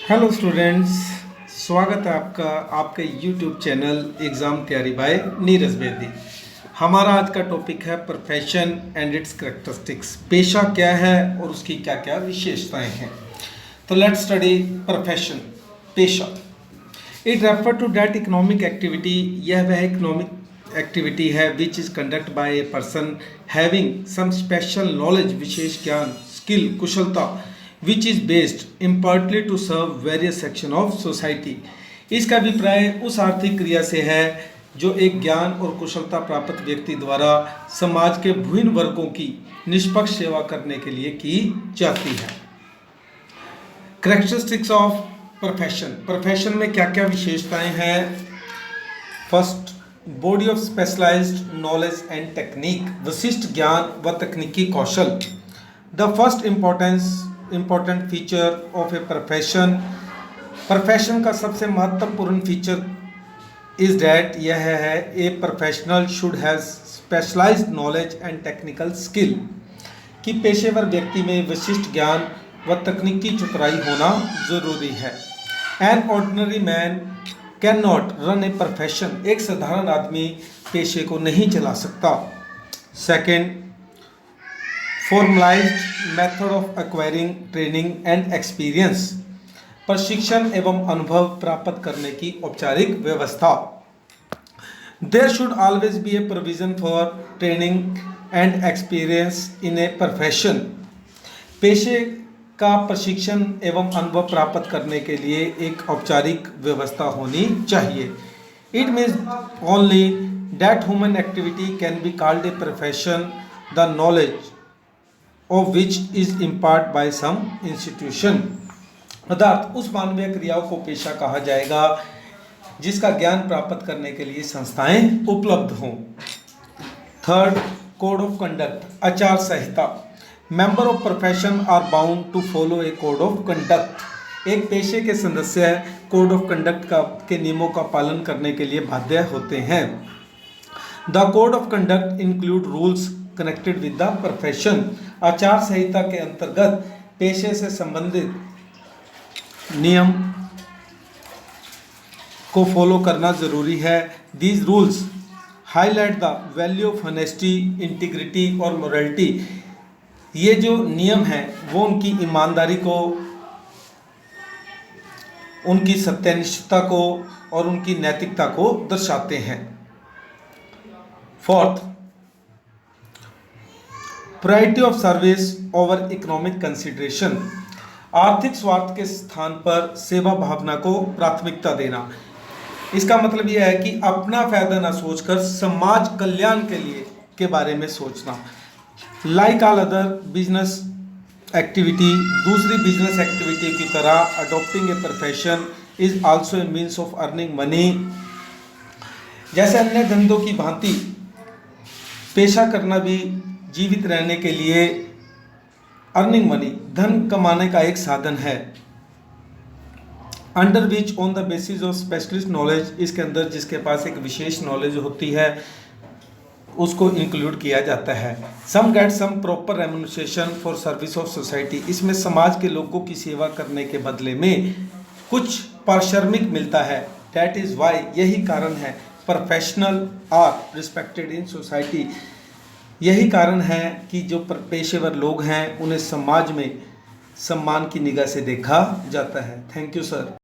Hello students, स्वागत है आपका आपके यूट्यूब चैनल एग्ज़ाम तैयारी बाय नीरज बेदी। हमारा आज का टॉपिक है प्रोफेशन एंड इट्स करेक्टरिस्टिक्स। पेशा क्या है और उसकी क्या क्या विशेषताएं हैं। तो लेट्स स्टडी प्रोफेशन। पेशा it refer to that economic activity, यह वह इकोनॉमिक एक्टिविटी है which is conduct by a person having some special knowledge, विशेष ज्ञान, स्किल, कुशलता which is based importantly to serve various section of society. इसका अभिप्राय उस आर्थिक क्रिया से है जो एक ज्ञान और कुशलता प्राप्त व्यक्ति द्वारा समाज के विभिन्न वर्गों की निष्पक्ष सेवा करने के लिए की जाती है। Characteristics of profession. प्रोफेशन में क्या क्या विशेषताएं हैं। First, body of specialized knowledge and technique, विशिष्ट ज्ञान व तकनीकी कौशल। The first important feature of a profession, profession का सबसे महत्वपूर्ण फीचर इज डैट यह है a professional should have specialized knowledge and technical skill, कि पेशेवर व्यक्ति में विशिष्ट ज्ञान व तकनीकी चतुराई होना जरूरी है। An ordinary man can not run a profession, एक साधारण आदमी पेशे को नहीं चला सकता। Second, formalised method of acquiring training and experience, प्रशिक्षण एवं अनुभव प्राप्त करने की औपचारिक व्यवस्था। There should always be a provision for training and experience in a profession, पेशे का प्रशिक्षण एवं अनुभव प्राप्त करने के लिए एक औपचारिक व्यवस्था होनी चाहिए। It means only that human activity can be called a profession the knowledge of which is imparted by some institution, अर्थात उस मानवीय क्रियाओं को पेशा कहा जाएगा जिसका ज्ञान प्राप्त करने के लिए संस्थाएं उपलब्ध हों। थर्ड, कोड ऑफ कंडक्ट, आचार संहिता। Member of profession are bound to follow a code of conduct, एक पेशे के सदस्य कोड ऑफ कंडक्ट के नियमों का पालन करने के लिए बाध्य होते हैं। The code of conduct include rules connected with the profession, आचार संहिता के अंतर्गत पेशे से संबंधित नियम को फॉलो करना जरूरी है। These rules highlight the value of honesty, integrity और मोरालिटी, ये जो नियम हैं वो उनकी ईमानदारी को, उनकी सत्यनिष्ठता को और उनकी नैतिकता को दर्शाते हैं। Fourth, priority of service over economic consideration, आर्थिक स्वार्थ के स्थान पर सेवा भावना को प्राथमिकता देना। इसका मतलब यह है कि अपना फायदा ना सोचकर समाज कल्याण के बारे में सोचना। Like all other business activity, दूसरी बिजनेस एक्टिविटी की तरह adopting a profession is also a means of earning money, जैसे अन्य धंधों की भांति पेशा करना भी जीवित रहने के लिए अर्निंग मनी, धन कमाने का एक साधन है। Under which on the basis of specialist knowledge, इसके अंदर जिसके पास एक विशेष नॉलेज होती है उसको इंक्लूड किया जाता है। Some get some proper remuneration for service of society, इसमें समाज के लोगों की सेवा करने के बदले में कुछ पारिश्रमिक मिलता है। दैट इज वाई, यही कारण है professional are respected in society, यही कारण है कि जो पेशेवर लोग हैं उन्हें समाज में सम्मान की निगाह से देखा जाता है। Thank you sir.